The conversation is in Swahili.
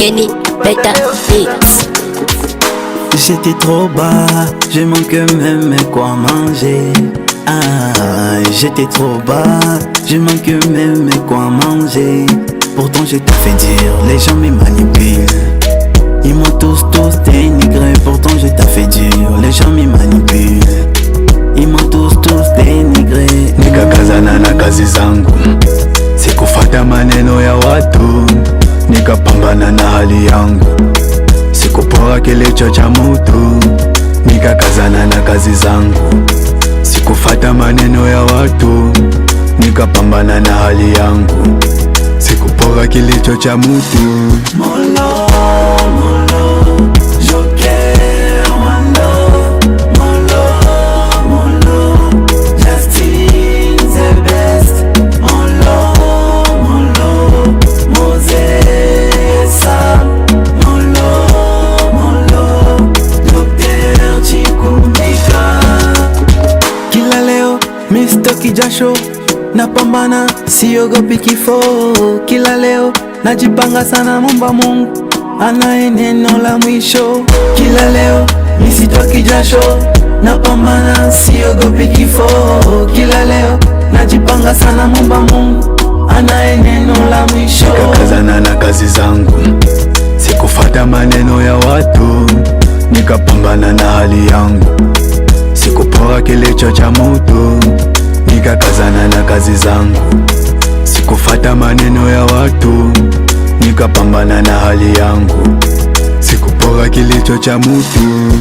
Kenny Beta Beats. J'étais trop bas, je manque même quoi manger. Ah, j'étais trop bas, je manque même quoi manger. Pourtant je t'ai fait dire, les gens me manipulent. Ils m'ont tous dénigré, pourtant je t'ai fait dire, les gens me manipulent. Ils m'ont tous dénigré. Nikakazana na kazi zangu, sikufata maneno ya watu. Nikapambana na hali yangu, sikupora kilicho cha mutu. Nikakazana na kazi zangu, sikufata maneno ya watu. Nikapambana na hali yangu, sikupora kilicho cha mutu. Molo, molo, Joker, Wando. Molo, molo, Justin the best. Molo, molo, Moses. Molo, molo, Dr. Chikumbika. Kila leo mistoki jasho, napambana siogopi kifo. Kila leo najipanga sana, momba Mungu anaye neno la mwisho. Kila leo misitoki jasho, napambana siogopi kifo. Kila leo najipanga sana, momba Mungu anaye neno la mwisho. Nikakazana na kazi zangu, sikufata maneno ya watu. Nikapambana na hali yangu, sikupora kilicho cha mutu. Nikakazana na kazi zangu, sikufata maneno ya watu. Nikapambana na hali yangu, sikupora kilicho cha mutu.